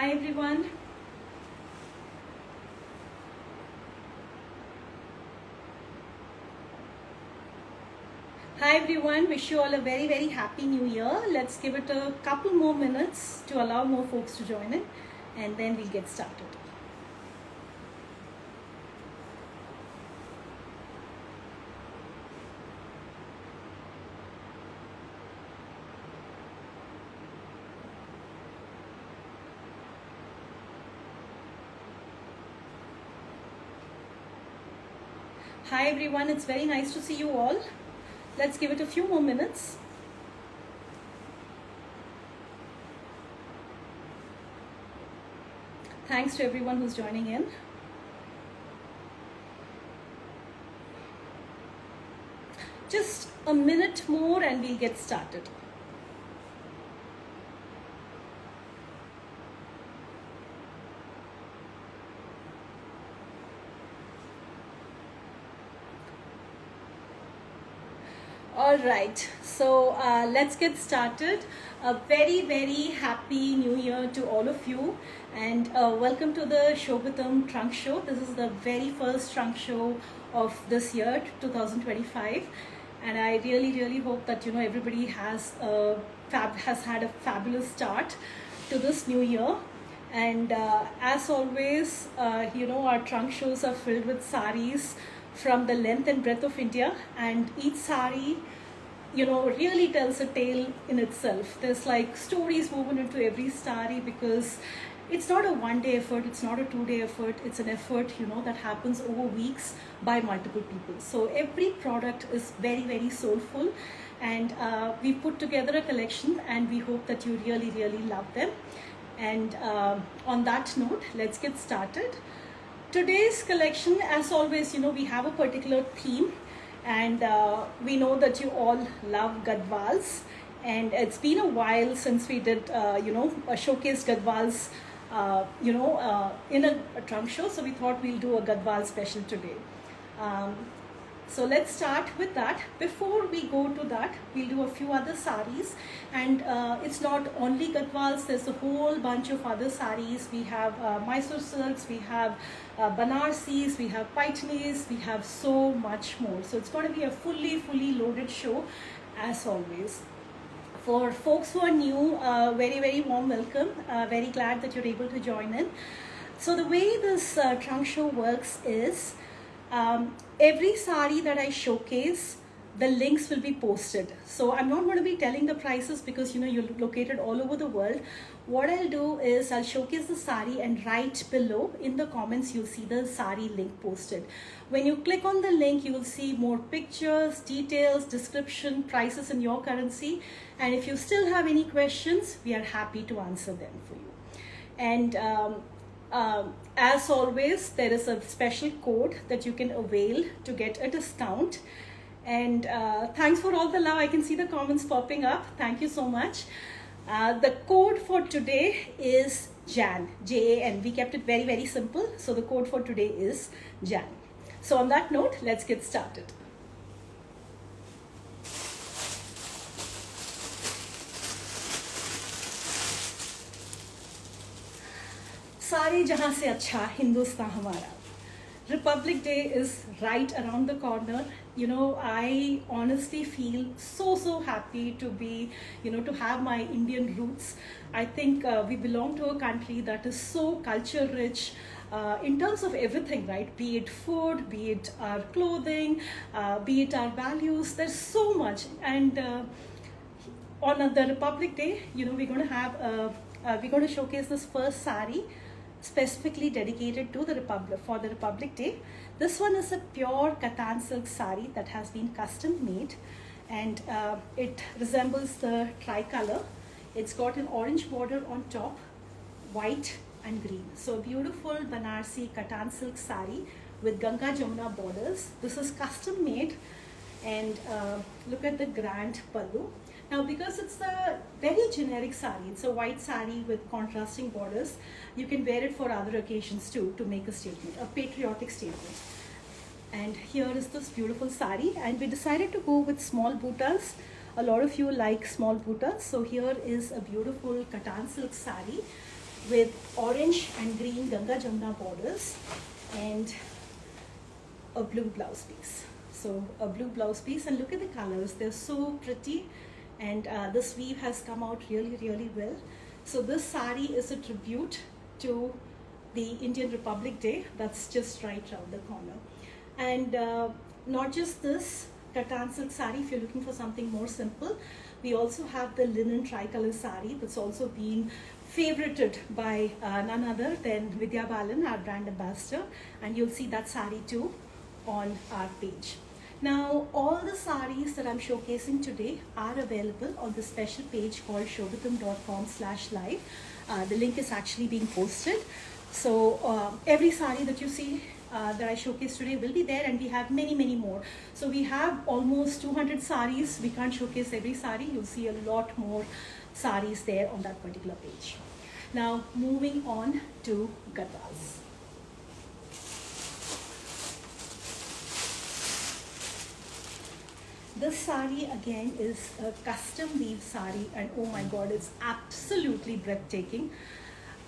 Hi everyone. Hi everyone. Wish you all a very happy new year. Let's give it a couple more minutes to allow more folks to join in and then we'll get started. Hi everyone. It's very nice to see you all. Let's give it a few more minutes. Thanks to everyone who's joining in. Just a minute more and we'll get started. All right, so let's get started. A very happy new year to all of you, and welcome to the Shobitam Trunk Show. This is the very first trunk show of this year, 2025, and I really hope that everybody has had a fabulous start to this new year. And as always, our trunk shows are filled with saris from the length and breadth of India, and each sari really tells a tale in itself. There's like stories woven into every sari because it's not a one-day effort, it's not a two-day effort, it's an effort that happens over weeks by multiple people. So every product is very soulful, and we put together a collection and we hope that you really love them. And on that note, let's get started. Today's collection, as always, we have a particular theme, and we know that you all love Gadwals, and it's been a while since we did showcase Gadwals in a trunk show, so we thought we'll do a Gadwal special today. So let's start with that. Before we go to that, we'll do a few other saris, and it's not only Gadwals, there's a whole bunch of other saris. We have Mysore silks, we have Banarsis, we have Paitanis, we have so much more. So it's going to be a fully loaded show as always. For folks who are new, very warm welcome. Very glad that you're able to join in. So the way this trunk show works is, every sari that I showcase, the links will be posted. So I'm not going to be telling the prices because you're located all over the world. What I'll do is I'll showcase the sari, and right below in the comments you'll see the sari link posted. When you click on the link, you will see more pictures, details, description, prices in your currency, and if you still have any questions, we are happy to answer them for you. And as always, there is a special code that you can avail to get a discount. And thanks for all the love. I can see the comments popping up. Thank you so much. The code for today is JAN, J-A-N. We kept it very simple. So the code for today is JAN. So on that note, let's get started. सारे जहां से अच्छा हिंदुस्तान हमारा. Republic Day is right around the corner. I honestly feel so happy to be, to have my Indian roots. I think we belong to a country that is so culture rich in terms of everything, right? Be it food, be it our clothing, be it our values. There's so much. And on the Republic Day, we're going to have, we're going to showcase this first sari specifically dedicated to the Republic Day. This one is a pure Katan silk sari that has been custom made, and it resembles the tricolor. It's got an orange border on top, white and green. So beautiful Banarsi Katan silk sari with Ganga Jamuna borders. This is custom made, and look at the grand pallu. Now, because it's a very generic sari, it's a white sari with contrasting borders, you can wear it for other occasions too, to make a statement, a patriotic statement. And here is this beautiful sari, and we decided to go with small buttas. A lot of you like small buttas, so here is a beautiful Katan silk sari with orange and green Ganga Jamuna borders and a blue blouse piece. So a blue blouse piece, and look at the colors, they're so pretty, and this weave has come out really, really well. So this sari is a tribute to the Indian Republic Day that's just right around the corner. And not just this Katan silk sari, if you're looking for something more simple, we also have the linen tricolor sari that's also been favorited by none other than Vidya Balan, our brand ambassador, and you'll see that sari too on our page. Now, all the saris that I'm showcasing today are available on the special page called shobitam.com/live. The link is actually being posted. So every sari that you see that I showcased today will be there, and we have many, many more. So we have almost 200 saris. We can't showcase every sari. You'll see a lot more saris there on that particular page. Now, moving on to gadwals. This sari again is a custom weave sari, and oh my god, it's absolutely breathtaking.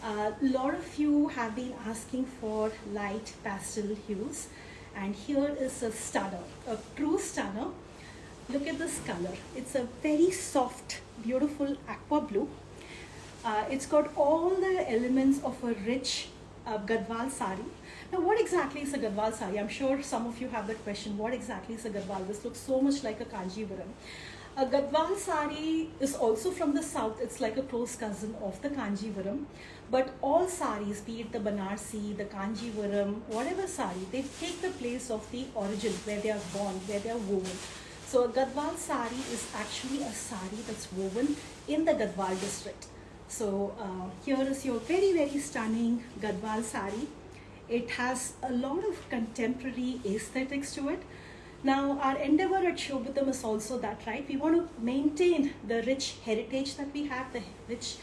A lot of you have been asking for light pastel hues, and here is a stunner, a true stunner. Look at this color. It's a very soft, beautiful aqua blue. It's got all the elements of a rich gadwal sari. Now, what exactly is a gadwal sari? I'm sure some of you have that question. What exactly is a gadwal? This looks so much like a Kanjivaram. A gadwal sari is also from the south. It's like a close cousin of the Kanjivaram. But all saris, be it the Banarsi, the Kanjivaram, whatever sari, they take the place of the origin, where they are born, where they are woven. So a gadwal sari is actually a sari that's woven in the Gadwal district. So here is your very, very stunning gadwal sari. It has a lot of contemporary aesthetics to it. Now, our endeavor at Shobitam is also that, right? We want to maintain the rich heritage that we have, the rich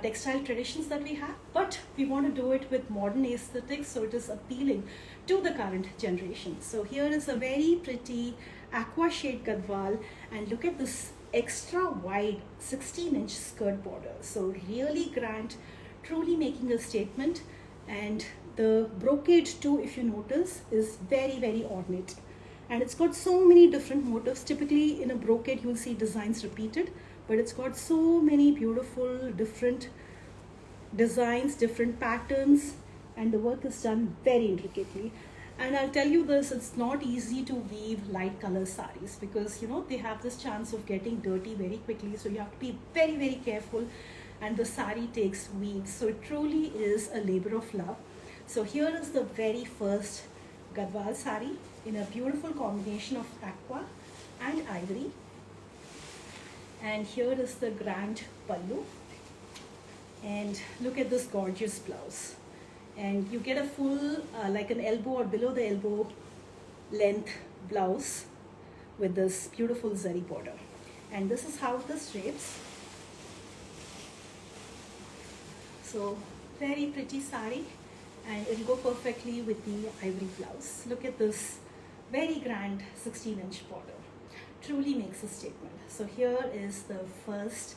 textile traditions that we have, but we want to do it with modern aesthetics, so it is appealing to the current generation. So here is a very pretty aqua shade gadwal, and look at this extra wide 16-inch skirt border. So really grand, truly making a statement. And the brocade too, if you notice, is very, very ornate. And it's got so many different motifs. Typically in a brocade, you'll see designs repeated, but it's got so many beautiful different designs, different patterns, and the work is done very intricately. And I'll tell you this, it's not easy to weave light color saris because, you know, they have this chance of getting dirty very quickly. So you have to be very, very careful, and the sari takes weaves. So it truly is a labor of love. So here is the very first gadwal sari in a beautiful combination of aqua and ivory. And here is the grand pallu. And look at this gorgeous blouse. And you get a full, like an elbow or below the elbow length blouse with this beautiful zari border. And this is how this shapes. So very pretty sari, and it'll go perfectly with the ivory blouse. Look at this very grand 16-inch border. Truly makes a statement. So here is the first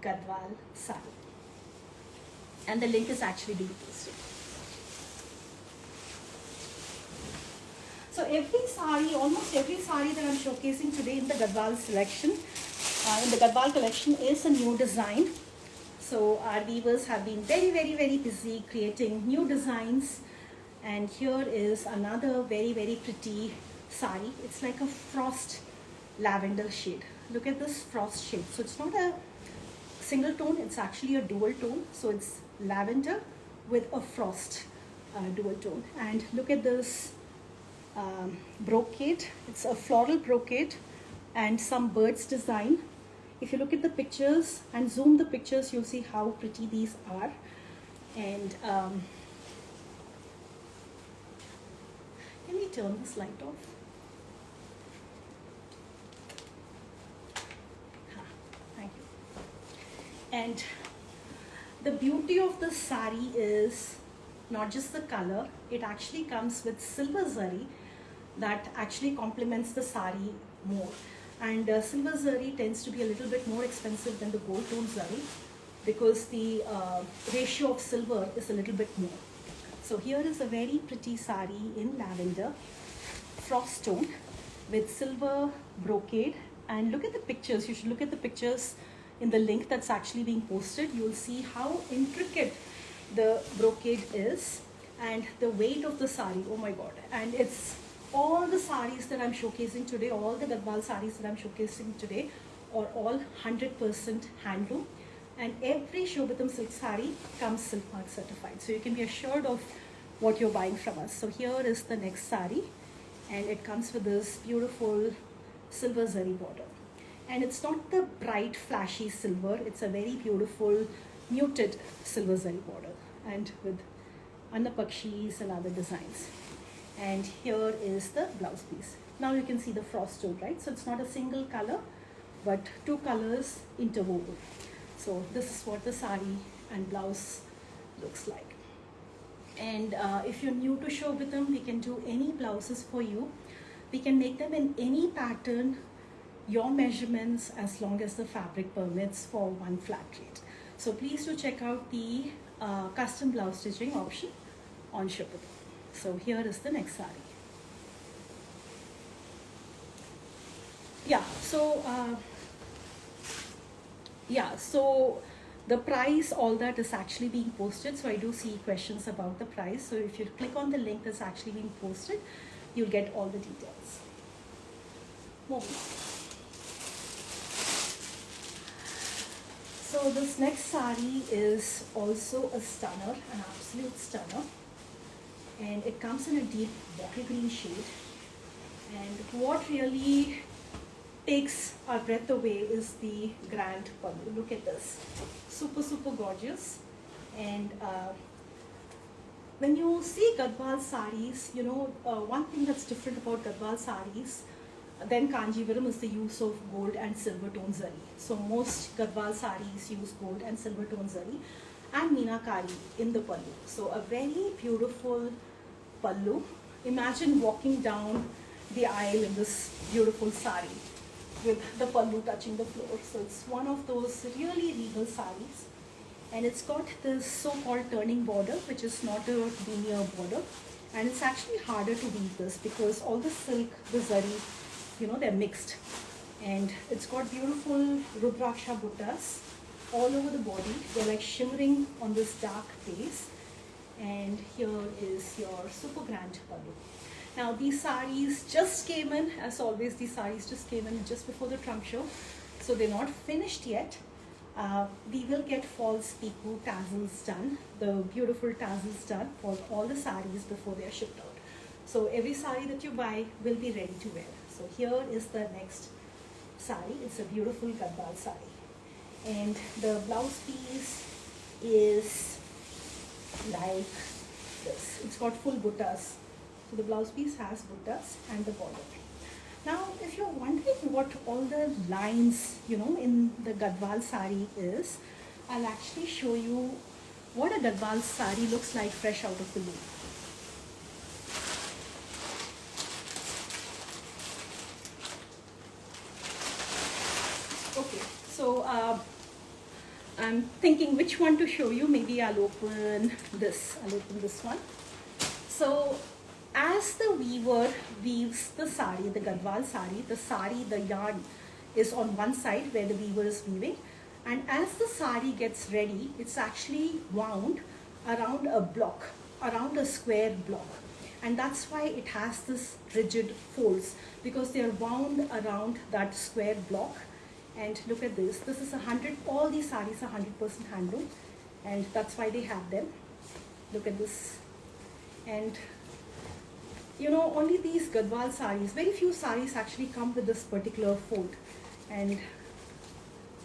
gadwal sari, and the link is actually being posted. So every sari, almost every sari that I'm showcasing today in the gadwal selection, in the gadwal collection, is a new design. So our weavers have been very, very, very busy creating new designs. And here is another very, very pretty sari. It's like a frost lavender shade. Look at this frost shade. So it's not a single tone, it's actually a dual tone. So it's lavender with a frost dual tone. And look at this brocade. It's a floral brocade and some birds design. If you look at the pictures and zoom the pictures, you'll see how pretty these are. And can we turn this light off? Thank you. And the beauty of this sari is not just the color, it actually comes with silver zari that actually complements the sari more. And silver zari tends to be a little bit more expensive than the gold tone zari. because the ratio of silver is a little bit more. So here is a very pretty sari in lavender, frost tone with silver brocade. And look at the pictures. You should look at the pictures in the link that's actually being posted. You will see how intricate the brocade is and the weight of the sari. Oh my god. And it's all the saris that I'm showcasing today, all the Gadwal saris that I'm showcasing today are all 100% handloom, and every Shobitam silk sari comes silk mark certified, so you can be assured of what you're buying from us. So here is the next sari, and it comes with this beautiful silver zari border, and it's not the bright flashy silver, it's a very beautiful muted silver zari border and with annapakshis and other designs. And here is the blouse piece. Now you can see the frost tone, right? So it's not a single color but two colors interwoven. So this is what the sari and blouse looks like. And if you're new to Shobitam, we can do any blouses for you. We can make them in any pattern, your measurements, as long as the fabric permits, for one flat rate. So please do check out the custom blouse stitching option on Shobitam. So here is the next sari. So the price, all that is actually being posted. So I do see questions about the price. So if you click on the link that's actually being posted, you'll get all the details. Moving on. So this next sari is also a stunner, an absolute stunner. And it comes in a deep bottle green shade. And what really takes our breath away is the grand pallu. Look at this, super gorgeous. And when you see Gadwal saris, you know, one thing that's different about Gadwal saris than Kanjivaram is the use of gold and silver tone zari. So most Gadwal saris use gold and silver tone zari and meenakari in the pallu. So a very beautiful pallu. Imagine walking down the aisle in this beautiful sari with the pallu touching the floor. So it's one of those really regal saris, and it's got this so-called turning border, which is not a linear border, and it's actually harder to weave this because all the silk, the zari, you know, they're mixed, and it's got beautiful rudraksha buttas all over the body. They're like shimmering on this dark base. And here is your super grand pallu. Now these saris just came in, as always these saris just came in just before the trunk show, so they're not finished yet. We will get false piku tassels done, the beautiful tassels done for all the saris before they are shipped out. So every sari that you buy will be ready to wear. So here is the next sari. It's a beautiful Gadwal sari, and the blouse piece is like this. It's got full buttas. So the blouse piece has buttas and the border. Now, if you're wondering what all the lines, you know, in the Gadwal sari is, I'll actually show you what a Gadwal sari looks like fresh out of the loom. Okay, so I'm thinking which one to show you. Maybe I'll open this. I'll open this one. So as the weaver weaves the sari, the Gadwal sari, the yarn is on one side where the weaver is weaving, and as the sari gets ready, it's actually wound around a block, around a square block, and that's why it has this rigid folds, because they are wound around that square block. And look at this. This is 100. All these saris are 100% handloom, and that's why they have them. Look at this. And you know, only these Gadwal saris, very few saris actually come with this particular fold, and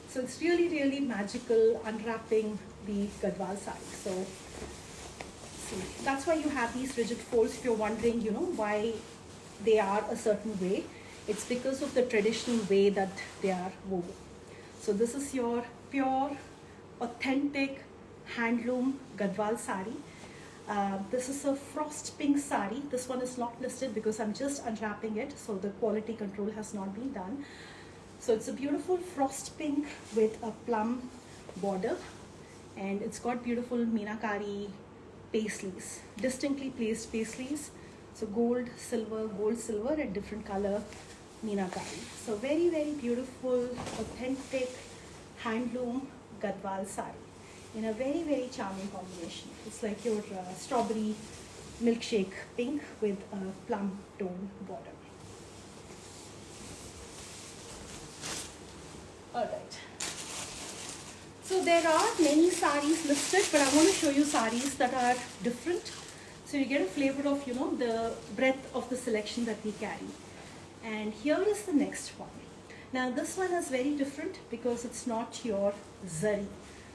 so it's really magical unwrapping the Gadwal sari. So see, that's why you have these rigid folds. If you're wondering, you know, why they are a certain way, it's because of the traditional way that they are woven. So this is your pure, authentic handloom Gadwal sari. This is a frost pink sari. This one is not listed because I'm just unwrapping it, so the quality control has not been done. So it's a beautiful frost pink with a plum border, and it's got beautiful meenakari paisleys, distinctly placed paisleys. So gold, silver, and different color meenakari. So very, very beautiful, authentic handloom Gadwal sari in a very, very charming combination. It's like your strawberry milkshake pink with a plum tone border. Alright. So there are many saris listed, but I want to show you saris that are different. So you get a flavor of, the breadth of the selection that we carry. And here is the next one. Now this one is very different because it's not your zari.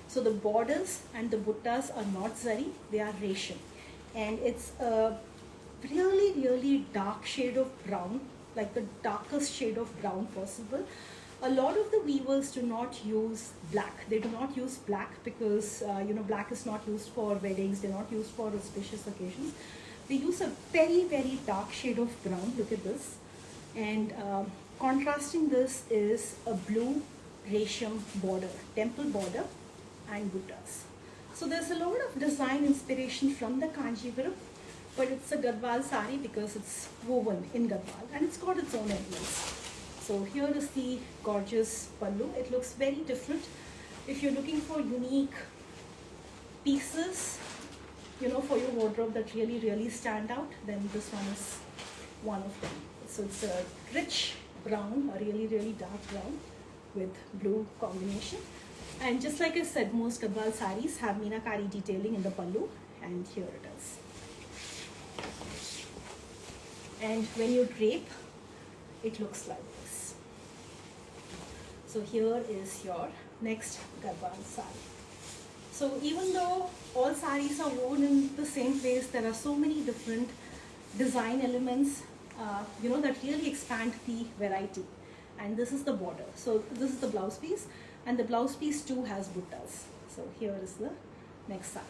So the borders and the buttas are not zari, they are resham. And it's a really, really dark shade of brown, like the darkest shade of brown possible. A lot of the weavers do not use black. They do not use black because, black is not used for weddings. They're not used for auspicious occasions. They use a very, very dark shade of brown. Look at this. And contrasting this is a blue resham border, temple border and buttas. So there's a lot of design inspiration from the Kanjivaram, but it's a Gadwal sari because it's woven in Gadwal and it's got its own elements. So here is the gorgeous pallu. It looks very different. If you're looking for unique pieces, for your wardrobe that really, really stand out, then this one is one of them. So it's a rich brown, a really, really dark brown with blue combination. And just like I said, most Gadwal saris have meenakari detailing in the pallu, and here it is. And when you drape, it looks like this. So here is your next Gadwal sari. So even though all saris are worn in the same place, there are so many different design elements that really expand the variety. And this is the border. So this is the blouse piece, and the blouse piece too has buttas. So here is the next sari.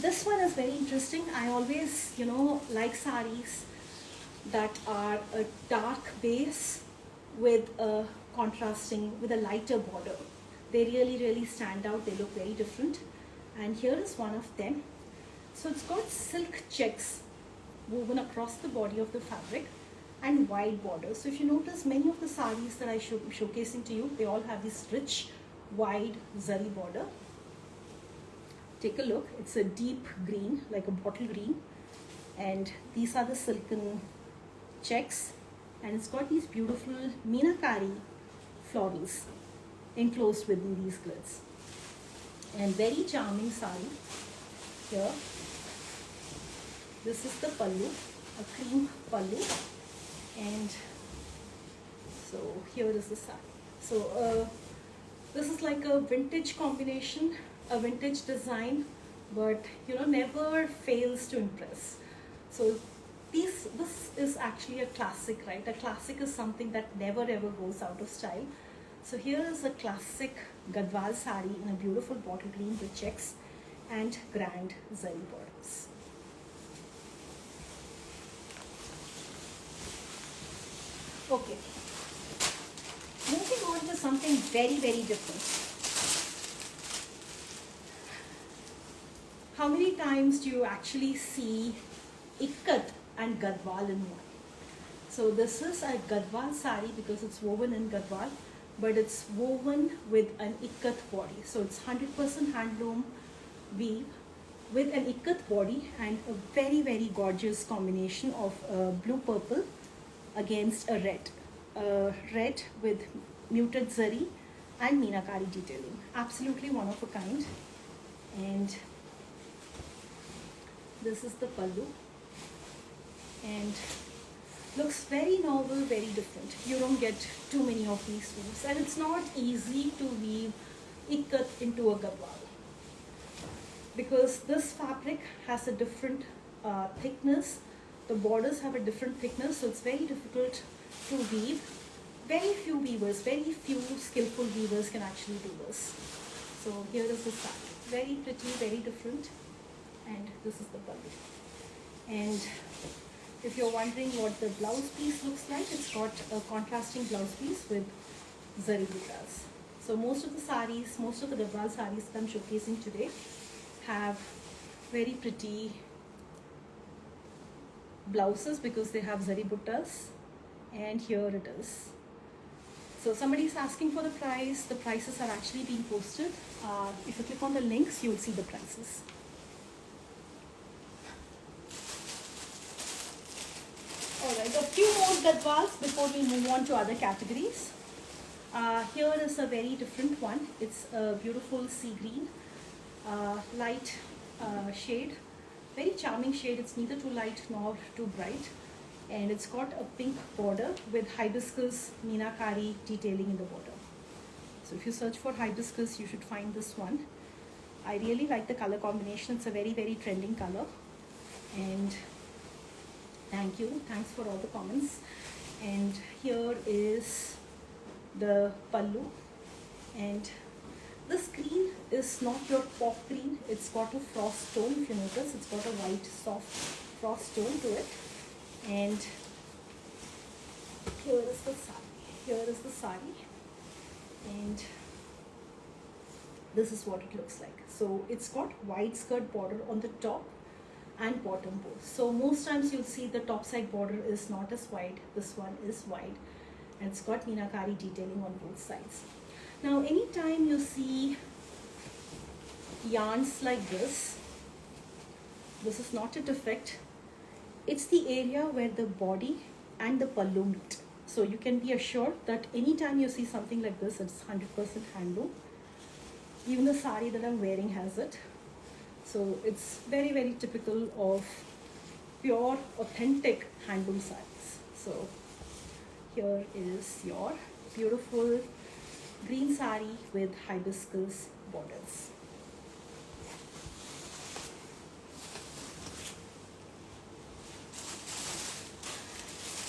This one is very interesting. I always, like saris that are a dark base with a with a lighter border. They really, really stand out. They look very different. And here is one of them. So it's got silk checks woven across the body of the fabric and wide borders. So if you notice, many of the saris that I showcasing to you, they all have this rich, wide zari border. Take a look. It's a deep green, like a bottle green. And these are the silken checks. And it's got these beautiful meenakari florals enclosed within these grids. And very charming sari here. This is the pallu, a cream pallu. And so here is the sari. So this is like a vintage combination, a vintage design, but never fails to impress. So this is actually a classic, right? A classic is something that never ever goes out of style. So here is a classic Gadwal sari in a beautiful bottle green with checks and grand zari borders. Okay, moving on to something very, very different. How many times do you actually see ikat and Gadwal in one? So this is a Gadwal sari because it's woven in Gadwal, but it's woven with an ikat body. So it's 100% handloom weave with an ikat body and a very, very gorgeous combination of blue purple against a red. Red with muted zari and meenakari detailing. Absolutely one of a kind. And this is the pallu. And looks very novel, very different. You don't get too many of these weaves, and it's not easy to weave ikat into a Gadwal because this fabric has a different thickness. The borders have a different thickness, so it's very difficult to weave. Very few weavers, very few skillful weavers can actually do this. So here is the sari. Very pretty, very different. And this is the pallu. And if you're wondering what the blouse piece looks like, it's got a contrasting blouse piece with zari buttas. So most of the sarees, most of the Gabral sarees that I'm showcasing today have very pretty blouses because they have zari buttas, and here it is. So somebody is asking for the price. The prices are actually being posted. If you click on the links, you'll see the prices. Alright, a few more gadwals before we move on to other categories. Here is a very different one. It's a beautiful sea green, light shade. Very charming shade. It's neither too light nor too bright. And it's got a pink border with hibiscus meenakari detailing in the border. So if you search for hibiscus, you should find this one. I really like the color combination. It's a very, very trending color. And thank you. Thanks for all the comments. And here is the pallu. And this green is not your pop green. It's got a frost tone. If you notice, it's got a white, soft frost tone to it. And here is the sari. Here is the sari. And this is what it looks like. So it's got wide skirt border on the top and bottom both. So most times you'll see the top side border is not as wide. This one is wide. And it's got meenakari detailing on both sides. Now anytime you see yarns like this is not a defect. It's the area where the body and the pallu meet. So you can be assured that anytime you see something like this, it's 100% handloom. Even the sari that I'm wearing has it. So it's very, very typical of pure, authentic handloom saris. So here is your beautiful green sari with hibiscus borders.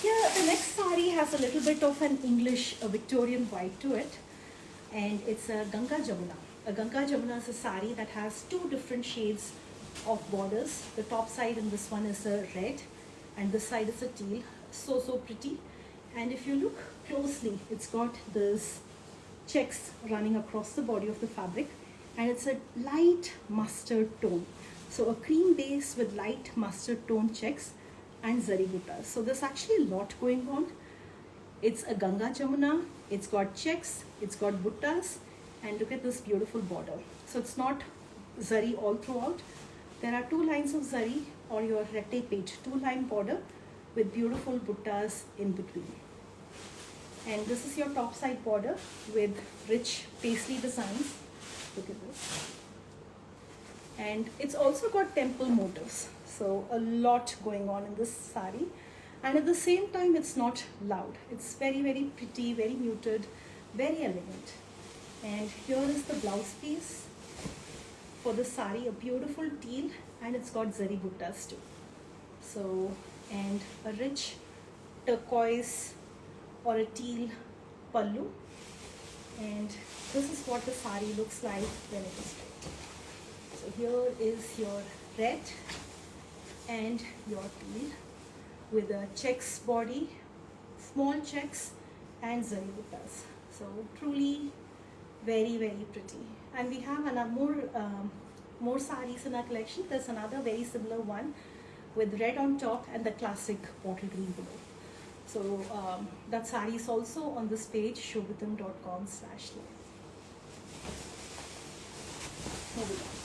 Here, the next sari has a little bit of an English Victorian vibe to it, and it's a Ganga Jamuna. A Ganga Jamuna is a sari that has two different shades of borders. The top side in this one is a red, and this side is a teal. So pretty. And if you look closely, it's got this checks running across the body of the fabric, and it's a light mustard tone. So a cream base with light mustard tone checks and zari buttas. So there's actually a lot going on. It's a Ganga Jamuna, it's got checks, it's got buttas, and look at this beautiful border. So it's not zari all throughout. There are two lines of zari, or your rete page, two-line border with beautiful buttas in between. And this is your top side border with rich paisley designs. Look at this. And it's also got temple motifs. So a lot going on in this sari. And at the same time, it's not loud. It's very, very pretty, very muted, very elegant. And here is the blouse piece for the sari, a beautiful teal, and it's got zari buttas too. So, and a rich turquoise or a teal pallu. And this is what the sari looks like when it is red. So here is your red and your teal with a checks body, small checks, and zari buttas. So truly very, very pretty. And we have more saris in our collection. There's another very similar one with red on top and the classic bottle green below. So that sari is also on this page, shobitam.com/live.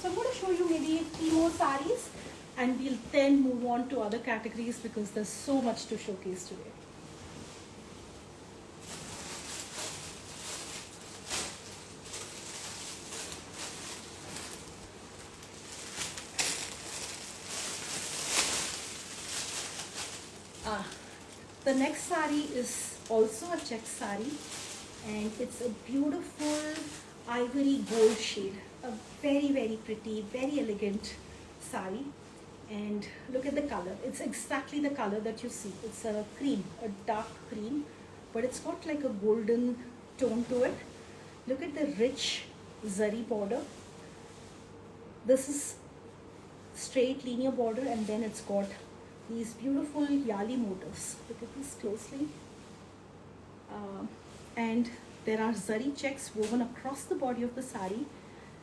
So I'm going to show you maybe 3 more saris, and we'll then move on to other categories because there's so much to showcase today. The next sari is also a check sari, and it's a beautiful ivory gold shade. A very, very pretty, very elegant sari. And look at the color. It's exactly the color that you see. It's a cream, a dark cream, but it's got like a golden tone to it. Look at the rich zari border. This is straight linear border, and then it's got these beautiful yali motifs. Look at this closely. And there are zari checks woven across the body of the sari,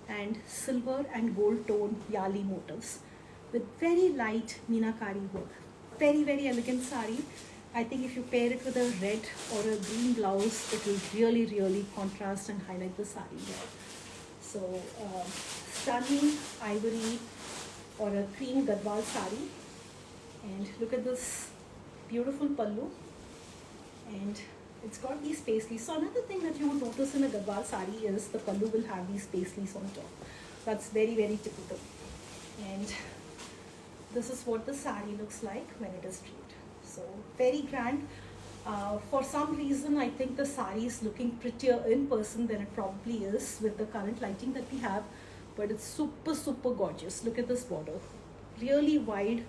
and silver and gold tone yali motifs with very light meenakari work. Very, very elegant sari. I think if you pair it with a red or a green blouse, it will really, really contrast and highlight the sari here. So, stunning ivory or a cream gadwal sari. And look at this beautiful pallu. And it's got these paisleys. So another thing that you would notice in a gadwal sari is the pallu will have these paisleys on top. That's very, very typical. And this is what the sari looks like when it is draped. So very grand. For some reason, I think the sari is looking prettier in person than it probably is with the current lighting that we have. But it's super, super gorgeous. Look at this border. Really wide.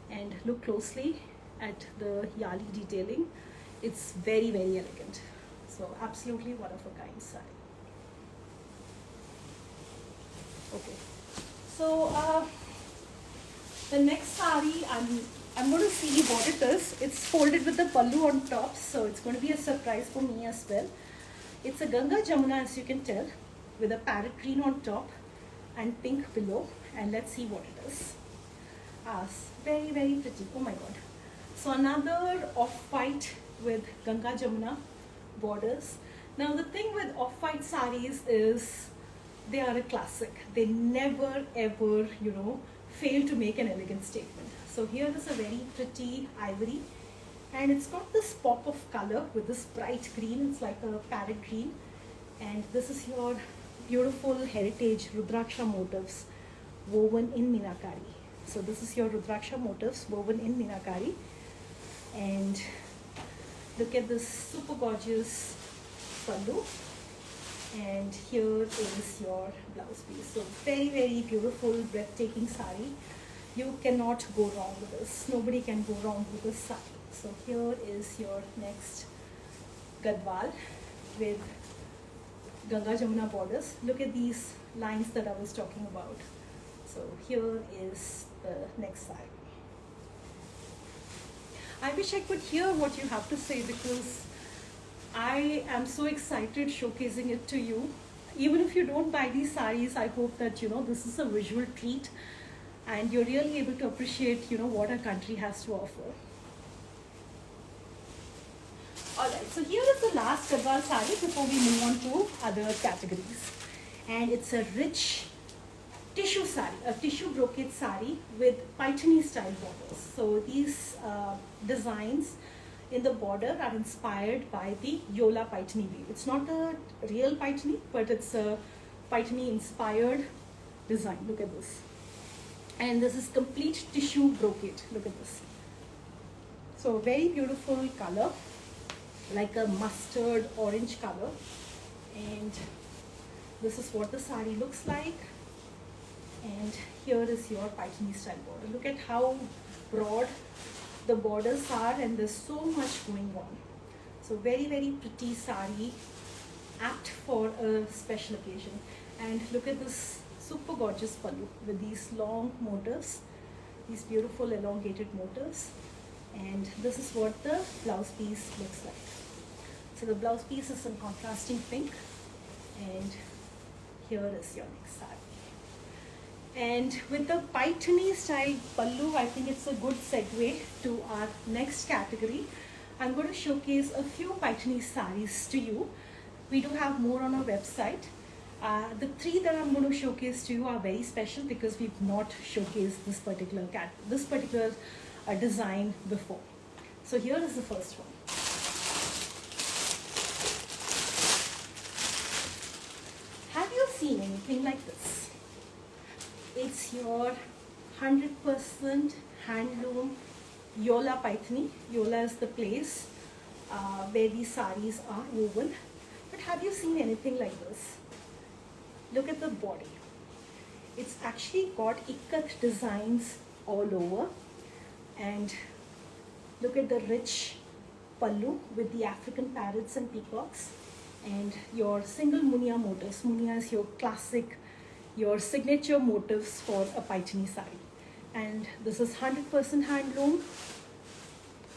And look closely at the yali detailing. It's very, very elegant. So absolutely one of a kind sari. Okay. So the next sari, I'm going to see what it is. It's folded with the pallu on top, so it's going to be a surprise for me as well. It's a Ganga Jamuna, as you can tell, with a parrot green on top and pink below. And let's see what it is. Very, very pretty. Oh my god. So another off-white with Ganga Jamuna borders. Now the thing with off-white saris is they are a classic. They never ever, fail to make an elegant statement. So here is a very pretty ivory, and it's got this pop of color with this bright green. It's like a parrot green, and this is your beautiful heritage Rudraksha motifs woven in meenakari. So this is your Rudraksha motifs woven in meenakari, and look at this super gorgeous pallu, and here is your blouse piece. So very, very beautiful, breathtaking sari. You cannot go wrong with this. Nobody can go wrong with this sari. So here is your next gadwal with Ganga Jamuna borders. Look at these lines that I was talking about. So here is the next sari. I wish I could hear what you have to say, because I am so excited showcasing it to you. Even if you don't buy these saris, I hope that this is a visual treat and you're really able to appreciate what our country has to offer. Alright, so here is the last gadwal sari before we move on to other categories. And it's a rich tissue sari, a tissue brocade sari with Paithani style borders. So these designs in the border are inspired by the Yola Paithani weave. It's not a real Paithani, but it's a Paithani inspired design. Look at this. And this is complete tissue brocade. Look at this. So very beautiful color, like a mustard orange color. And this is what the sari looks like. And here is your Paithani style border. Look at how broad the borders are, and there's so much going on. So very, very pretty sari, apt for a special occasion. And look at this super gorgeous pallu with these long motifs, these beautiful elongated motifs. And this is what the blouse piece looks like. So the blouse piece is in contrasting pink, and here is your next sari. And with the Paithani style pallu, I think it's a good segue to our next category. I'm going to showcase a few Paithani saris to you. We do have more on our website. The three that I'm going to showcase to you are very special because we've not showcased this particular design before. So here is the first one. Have you seen anything like this? It's your 100% handloom Yola Paithani. Yola is the place where these saris are woven. But have you seen anything like this? Look at the body. It's actually got ikat designs all over. And look at the rich pallu with the African parrots and peacocks. And your single munia motifs. Munia is your classic, your signature motifs for a Paithani sari. And this is 100% handloom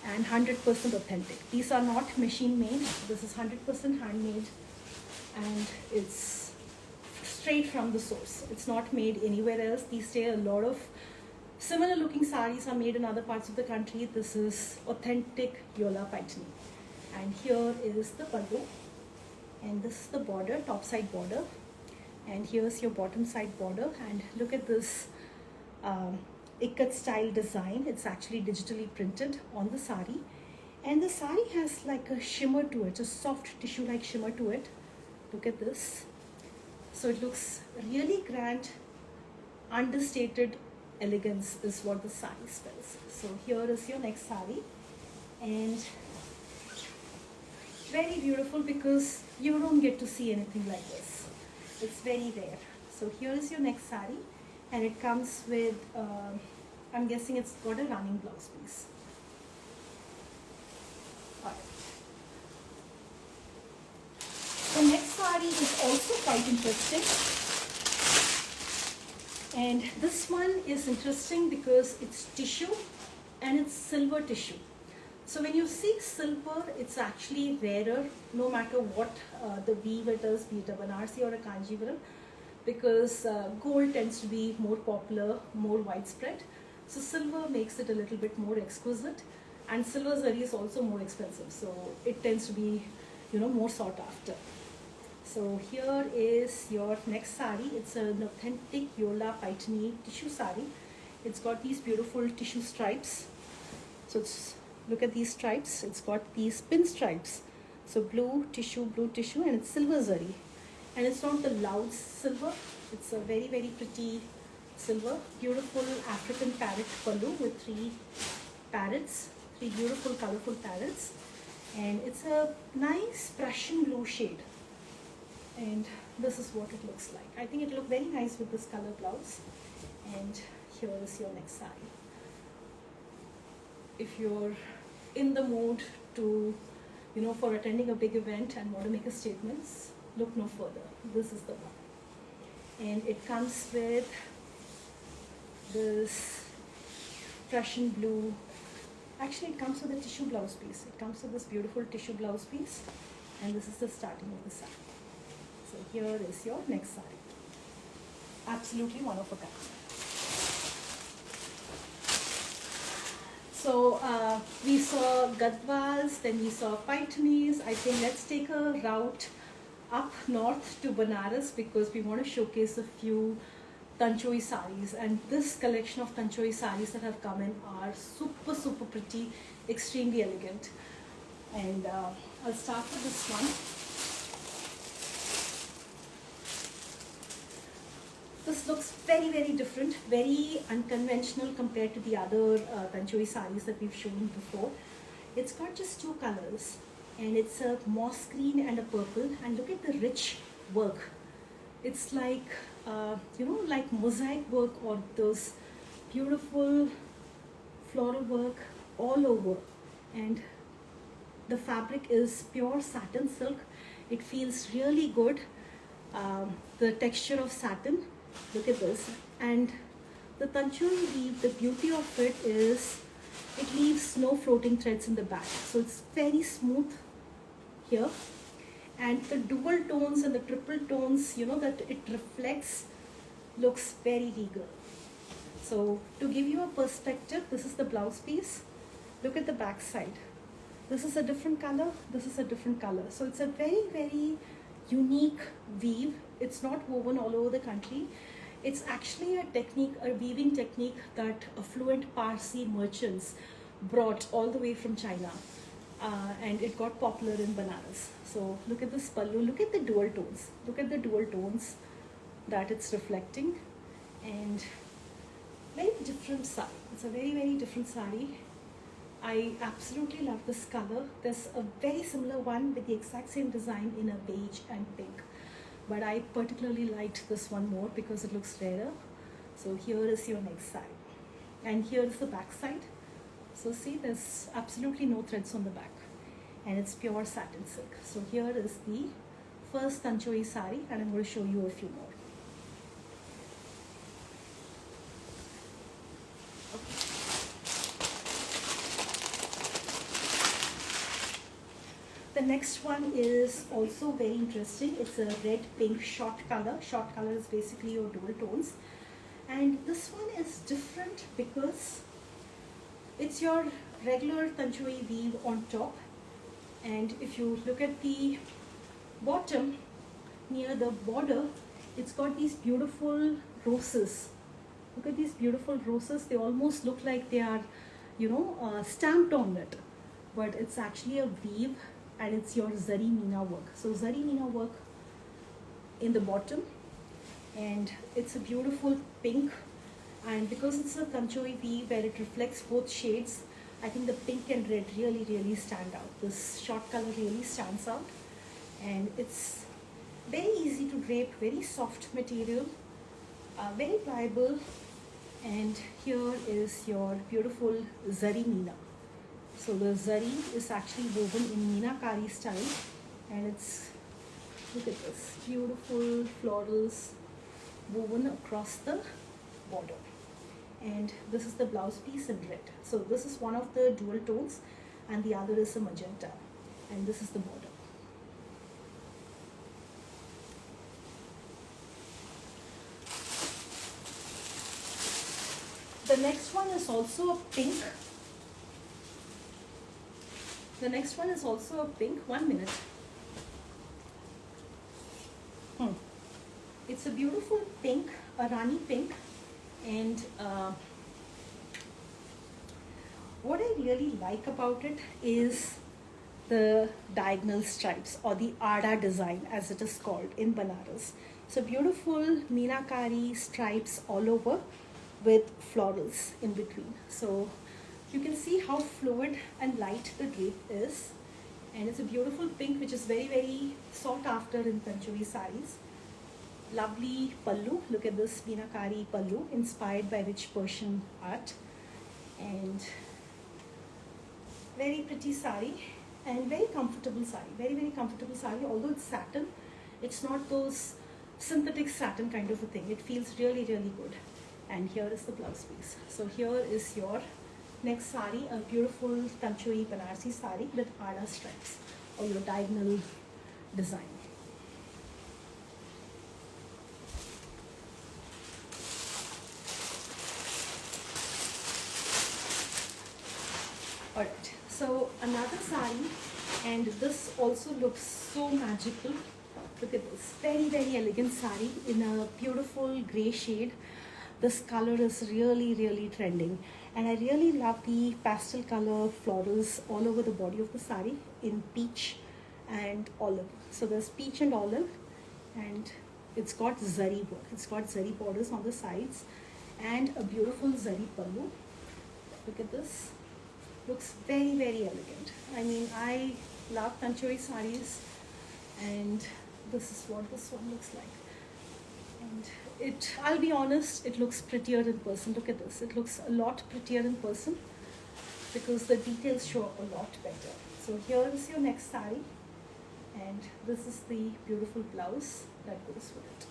and 100% authentic. These are not machine made. This is 100% handmade, and it's straight from the source. It's not made anywhere else. These days, a lot of similar looking saris are made in other parts of the country. This is authentic Yola Paitani. And here is the pallu, and this is the border, top side border, and here's your bottom side border. And look at this ikat style design. It's actually digitally printed on the sari, and the sari has like a shimmer to it, a soft tissue like shimmer to it. Look at this. So it looks really grand. Understated elegance is what the sari spells. So here is your next sari, and very beautiful because you don't get to see anything like this. It's very rare. So here is your next sari, and it comes with, I'm guessing it's got a running blouse piece. Alright. The next sari is also quite interesting, and this one is interesting because it's tissue and it's silver tissue. So when you see silver, it's actually rarer, no matter what the weave it is, be it a Banarsi or a Kanjivaram, because gold tends to be more popular, more widespread. So silver makes it a little bit more exquisite, and silver zari is also more expensive, so it tends to be, more sought after. So here is your next sari. It's an authentic Yola Paitani tissue sari. It's got these beautiful tissue stripes. So look at these stripes. It's got these pin stripes. So blue tissue, and it's silver zari. And it's not the loud silver. It's a very, very pretty silver. Beautiful African parrot pallu with three beautiful colorful parrots. And it's a nice Prussian blue shade. And this is what it looks like. I think it looked very nice with this color blouse. And here is your next sari. If you're in the mood to, for attending a big event and want to make a statement, look no further. This is the one. And it comes with this Prussian blue. Actually, it comes with a tissue blouse piece. It comes with this beautiful tissue blouse piece. And this is the starting of the sari. So here is your next sari. Absolutely one of a kind. So we saw Gadwals, then we saw Paitanis. I think let's take a route up north to Banaras because we want to showcase a few Tanchoi saris. And this collection of Tanchoi saris that have come in are super, super pretty, extremely elegant. And I'll start with this one. This looks very, very different, very unconventional compared to the other Tanchoi saris that we've shown before. It's got just two colors, and it's a moss green and a purple. And look at the rich work. It's like, like mosaic work or those beautiful floral work all over. And the fabric is pure satin silk. It feels really good. The texture of satin. Look at this. And the Tanchoi weave, the beauty of it is it leaves no floating threads in the back. So it's very smooth here. And the dual tones and the triple tones, that it reflects, looks very regal. So to give you a perspective, this is the blouse piece. Look at the back side. This is a different color. This is a different color. So it's a very, very unique weave. It's not woven all over the country. It's actually a weaving technique that affluent Parsi merchants brought all the way from China. And it got popular in Banaras. So look at this pallu, look at the dual tones. Look at the dual tones that it's reflecting. And very different sari. It's a very, very different sari. I absolutely love this color. There's a very similar one with the exact same design in a beige and pink. But I particularly liked this one more because it looks rarer. So here is your next side. And here is the back side. So see, there's absolutely no threads on the back. And it's pure satin silk. So here is the first Tanchoi sari, and I'm going to show you a few more. The next one is also very interesting. It's a red pink short color. Short color is basically your dual tones. And this one is different because it's your regular Tanchoi weave on top. And if you look at the bottom, near the border, it's got these beautiful roses. Look at these beautiful roses. They almost look like they are, stamped on it. But it's actually a weave, and it's your Zari Meena work. So Zari Meena work in the bottom, and it's a beautiful pink. And because it's a Tanchoi weave where it reflects both shades, I think the pink and red really, really stand out. This short color really stands out, and it's very easy to drape, very soft material, very pliable. And here is your beautiful Zari Meena. So the zari is actually woven in Meenakari style, and it's, look at this, beautiful florals woven across the border. And this is the blouse piece in red. So this is one of the dual tones, and the other is a magenta, and this is the border. The next one is also a pink. The next one is also a pink. 1 minute. It's a beautiful pink, a Rani pink. And what I really like about it is the diagonal stripes, or the Ada design as it is called in Banaras. So beautiful Meenakari stripes all over with florals in between. So you can see how fluid and light the drape is, and it's a beautiful pink which is very, very sought after in Tanchoi sarees. Lovely pallu. Look at this Meenakari pallu inspired by rich Persian art, and very pretty saree and very comfortable saree. Very, very comfortable saree. Although it's satin, it's not those synthetic satin kind of a thing. It feels really, really good. And here is the blouse piece. So here is your next saree, a beautiful Tanchoi Banarsi saree with Ada stripes, or your diagonal design. Alright, so another saree, and this also looks so magical. Look at this, very, very elegant saree in a beautiful grey shade. This color is really, really trending, and I really love the pastel color florals all over the body of the saree in peach and olive. So there's peach and olive, and it's got zari work. It's got zari borders on the sides and a beautiful zari pallu. Look at this. Looks very, very elegant. I mean, I love Tanchoi sarees, and this is what this one looks like. And I'll be honest, it looks prettier in person. Look at this. It looks a lot prettier in person because the details show up a lot better. So here is your next saree, and this is the beautiful blouse that goes with it.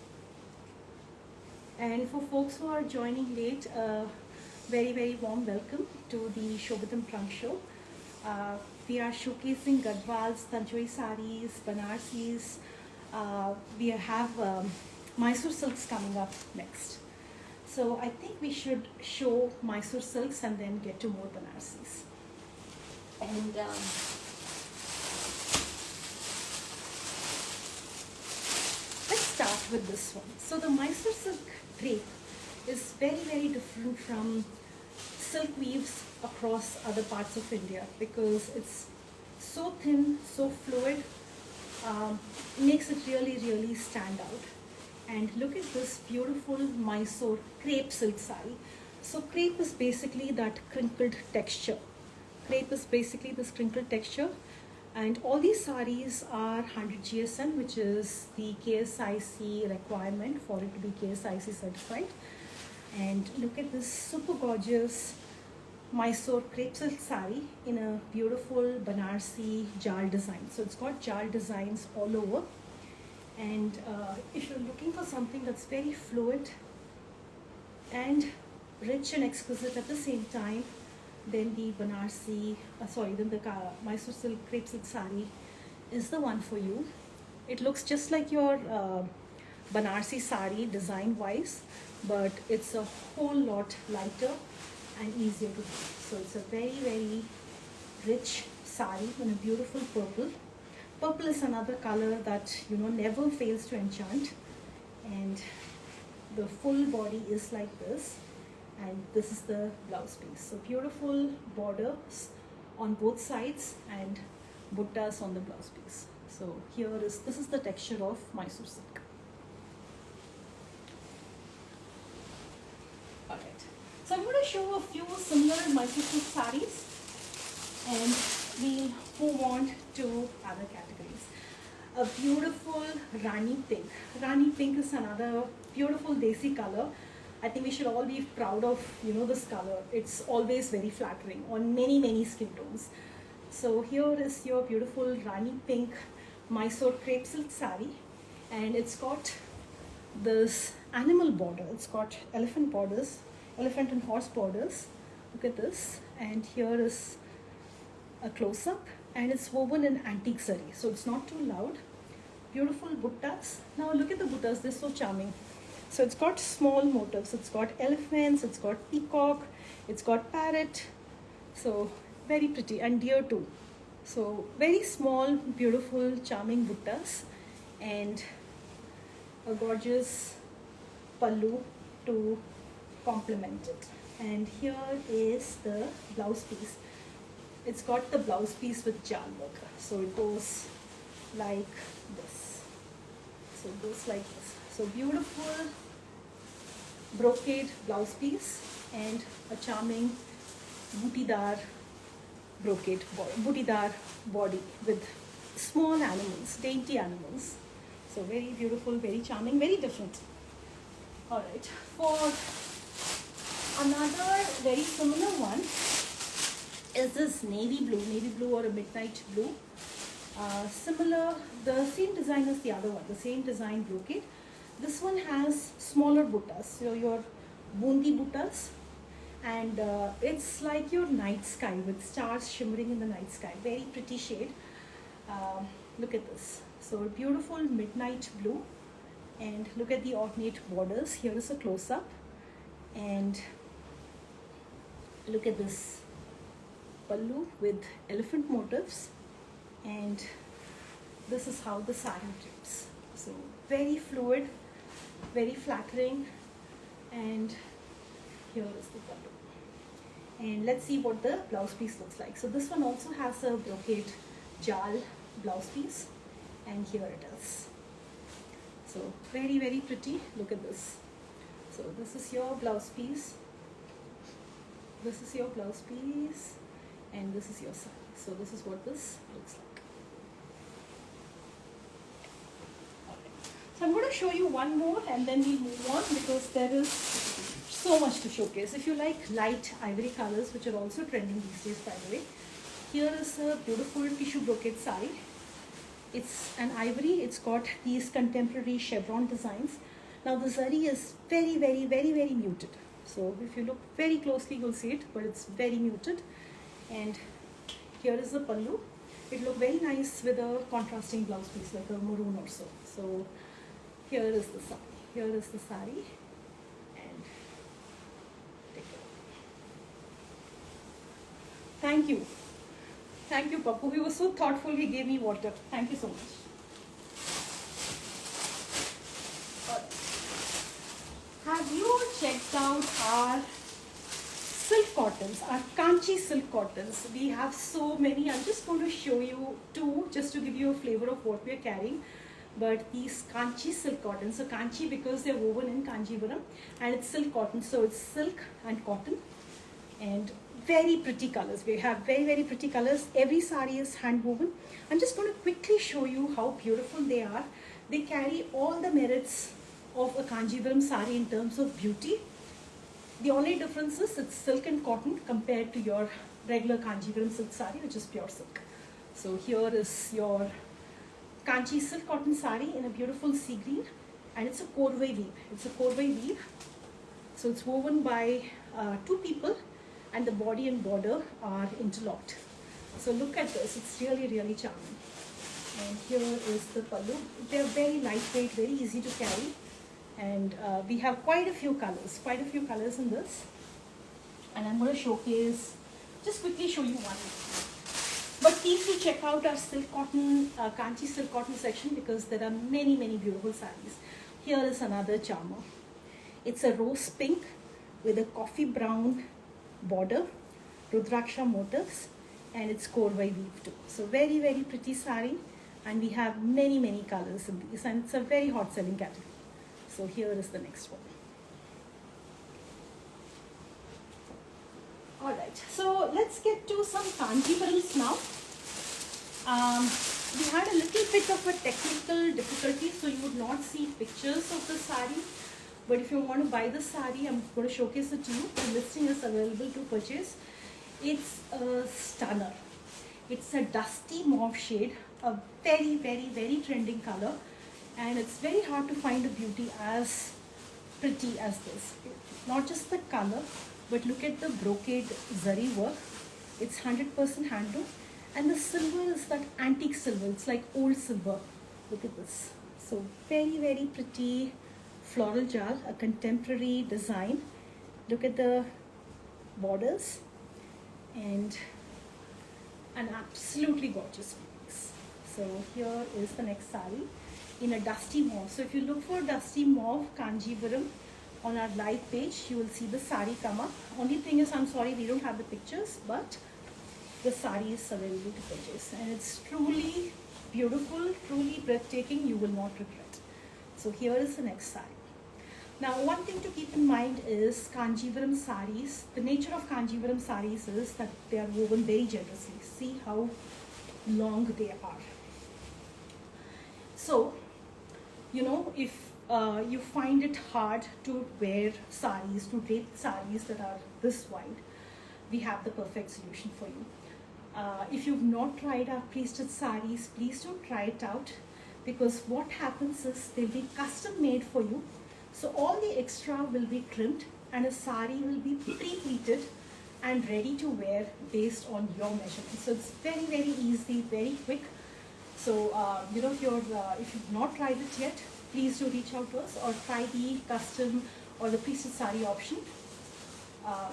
And for folks who are joining late, very, very warm welcome to the Shobitam Trunk Show. We are showcasing Gadwals, Tanchoi sarees, Banarsis. We have Mysore silks coming up next. So I think we should show Mysore silks and then get to more Banarsis. And let's start with this one. So the Mysore silk drape is very, very different from silk weaves across other parts of India because it's so thin, so fluid, makes it really, really stand out. And look at this beautiful Mysore crepe silk saree. So crepe is basically that crinkled texture. Crepe is basically this crinkled texture, and all these sarees are 100 GSM, which is the KSIC requirement for it to be KSIC certified. And look at this super gorgeous Mysore crepe silk saree in a beautiful Banarsi jal design. So it's got jal designs all over. And if you're looking for something that's very fluid and rich and exquisite at the same time, then the Banarsi, then the Mysore silk crepe silk saree is the one for you. It looks just like your Banarsi sari design wise, but it's a whole lot lighter and easier to do. So it's a very, very rich sari in a beautiful purple. Purple is another color that never fails to enchant, and the full body is like this, and this is the blouse piece. So beautiful borders on both sides and buttas on the blouse piece. So this is the texture of Mysore silk. Alright, so I'm going to show a few similar Mysore silk sarees, and we'll move on to other categories. A beautiful Rani pink. Rani pink is another beautiful desi color. I think we should all be proud of this color. It's always very flattering on many skin tones. So here is your beautiful Rani pink Mysore crepe silk saree, and it's got this animal border. It's got elephant borders, elephant and horse borders. Look at this, and here is a close-up, and it's woven in antique saree, so it's not too loud. Beautiful buttas. Now look at the buttas, they're so charming. So it's got small motifs, it's got elephants, it's got peacock, it's got parrot, so very pretty, and deer too. So very small, beautiful, charming buttas, and a gorgeous pallu to complement it. And here is the blouse piece. It's got the blouse piece with jal work, so it goes like this. So it goes like this. So beautiful brocade blouse piece and a charming bootidar brocade bootidar body with small animals, dainty animals. So very beautiful, very charming, very different. All right, for another very similar one is this navy blue or a midnight blue. Similar, the same design as the other one, the same design brocade. This one has smaller buttas, so your bundi buttas, and it's like your night sky with stars shimmering in the night sky. Very pretty shade. Look at this. So beautiful midnight blue, and look at the ornate borders. Here is a close-up, and look at this pallu with elephant motifs, and this is how the sari drapes. So very fluid, very flattering, and here is the pallu. And let's see what the blouse piece looks like. So this one also has a brocade jal blouse piece, and here it is. So very pretty. Look at this. So this is your blouse piece, this is your blouse piece, and this is your sari. So this is what this looks like. So I'm going to show you one more, and then we'll move on, because there is so much to showcase. If you like light ivory colors, which are also trending these days, by the way, here is a beautiful tissue brocade sari. It's an ivory. It's got these contemporary chevron designs. Now the zari is very muted. So if you look very closely, you'll see it, but it's very muted. And here is the pallu. It look very nice with a contrasting blouse piece, like a maroon or so. So here is the sari. Here is the sari, and take it. Thank you. Thank you, Papu. He was so thoughtful. He gave me water. Thank you so much. Have you checked out our silk cottons, our Kanchi silk cottons? We have so many. I'm just going to show you two, just to give you a flavor of what we're carrying. But these Kanchi silk cottons, so Kanchi because they're woven in Kanjivaram, and it's silk cotton, so it's silk and cotton, and very pretty colors. We have very pretty colors. Every sari is hand woven. I'm just going to quickly show you how beautiful they are. They carry all the merits of a Kanjivaram sari in terms of beauty. The only difference is it's silk and cotton compared to your regular Kanjivaram silk sari, which is pure silk. So here is your Kanchi silk cotton sari in a beautiful sea green, and it's a korvai weave. It's a korvai weave. So it's woven by two people, and the body and border are interlocked. So look at this. It's really charming. And here is the pallu. They're very lightweight, very easy to carry. And we have quite a few colors in this. And I'm going to showcase, just quickly show you one. But please do check out our silk cotton, Kanchi silk cotton section, because there are many, many beautiful sarees. Here is another charmer. It's a rose pink with a coffee brown border, Rudraksha motifs, and it's Korvai weave too. So very, very pretty saree, and we have many, many colors in these, and it's a very hot selling category. So here is the next one. Alright, so let's get to some Kanjivarams now. We had a little bit of a technical difficulty, so you would not see pictures of the saree. But if you want to buy the saree, I'm going to showcase it to you. The listing is available to purchase. It's a stunner. It's a dusty mauve shade, a very, very, very trending color. And it's very hard to find a beauty as pretty as this. Not just the color, but look at the brocade zari work. It's 100% handloom. And the silver is that antique silver. It's like old silver. Look at this. So very, very pretty floral jal, a contemporary design. Look at the borders. And an absolutely gorgeous piece. So here is the next saree in a dusty mauve. So if you look for dusty mauve Kanjivaram on our live page, you will see the saree come up. Only thing is, I'm sorry, we don't have the pictures, but the saree is available to purchase. And it's truly beautiful, truly breathtaking. You will not regret. So here is the next saree. Now, one thing to keep in mind is Kanjivaram sarees. The nature of Kanjivaram sarees is that they are woven very generously. See how long they are. So, you know, if you find it hard to wear sarees, to drape sarees that are this wide, we have the perfect solution for you. If you've not tried our pre-stitched sarees, please do try it out, because what happens is they'll be custom made for you. So all the extra will be trimmed and a sari will be pre-pleated and ready to wear based on your measurements. So it's very, very easy, very quick. So you know, if you've not tried it yet, please do reach out to us or try the custom or the pre-stitched sari option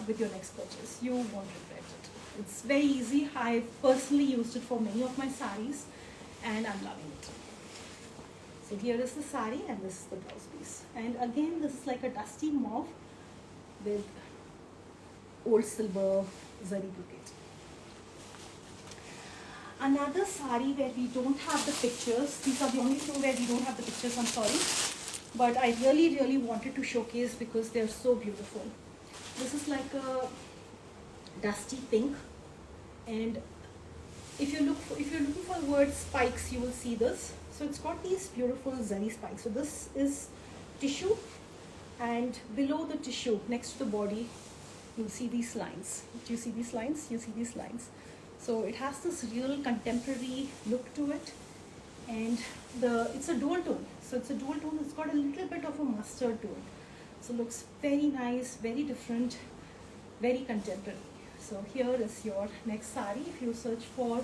with your next purchase. You won't regret it. It's very easy. I personally used it for many of my saris and I'm loving it. So here is the sari and this is the blouse piece. And again, this is like a dusty mauve with old silver zari brocade. Another sari where we don't have the pictures. These are the only two where we don't have the pictures, I'm sorry. But I really, really wanted to showcase because they're so beautiful. This is like a dusty pink. And if you're looking for the word spikes, you will see this. So it's got these beautiful zari spikes. So this is tissue, and below the tissue, next to the body, you'll see these lines. Do you see these lines? You see these lines. So it has this real contemporary look to it, and it's a dual tone. So it's a dual tone. It's got a little bit of a mustard to it. So it looks very nice, very different, very contemporary. So here is your next sari. If you search for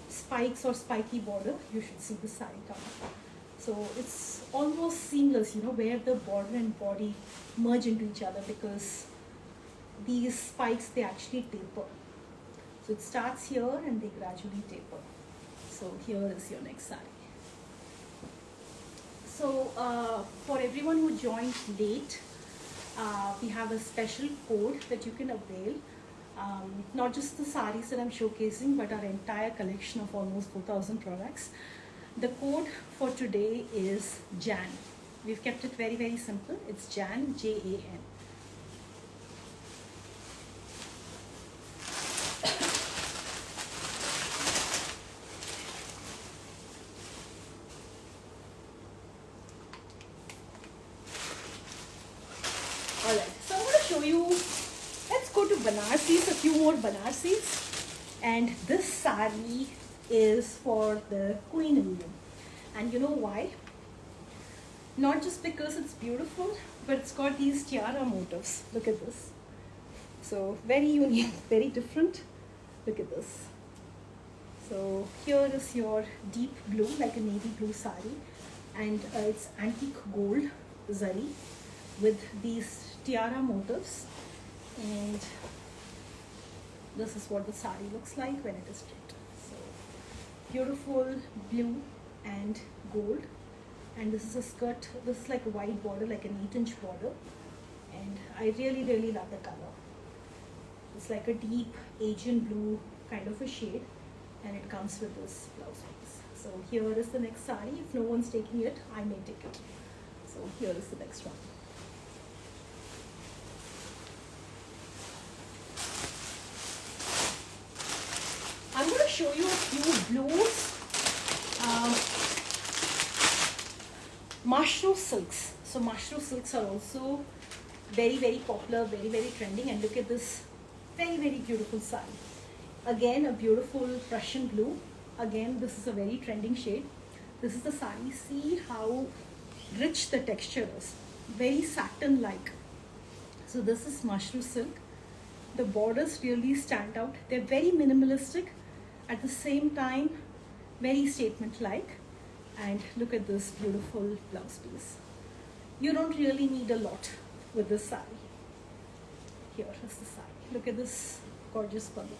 spikes or spiky border, you should see the sari come up. So it's almost seamless, you know, where the border and body merge into each other, because these spikes, they actually taper. So it starts here and they gradually taper. So here is your next sari. So for everyone who joined late, we have a special code that you can avail. Not just the saris that I'm showcasing, but our entire collection of almost 4,000 products. The code for today is JAN. We've kept it very, very simple. It's JAN, J-A-N. Alright, so I'm going to show you, let's go to Banarsis, a few more Banarsis. And this sari is for the Queen in you. And you know why? Not just because it's beautiful, but it's got these tiara motifs. Look at this. So very unique, very different. Look at this. So here is your deep blue, like a navy blue sari, and it's antique gold zari with these tiara motifs, and this is what the sari looks like when it is stripped. So beautiful blue and gold, and this is a skirt. This is like a wide border, like an 8-inch border, and I really love the color. It's like a deep Asian blue kind of a shade, and it comes with this blouse piece. So here is the next sari. If no one's taking it, I may take it. So here is the next one. I'm going to show you a few blues. Mushroom silks. So mushroom silks are also very popular, very trending. And look at this very beautiful sari. Again, a beautiful Prussian blue. Again, this is a very trending shade. This is the sari. See how rich the texture is. Very satin-like. So this is mushroom silk. The borders really stand out. They're very minimalistic. At the same time, very statement-like. And look at this beautiful blouse piece. You don't really need a lot with this sari. Here is the sari. Look at this gorgeous pallu.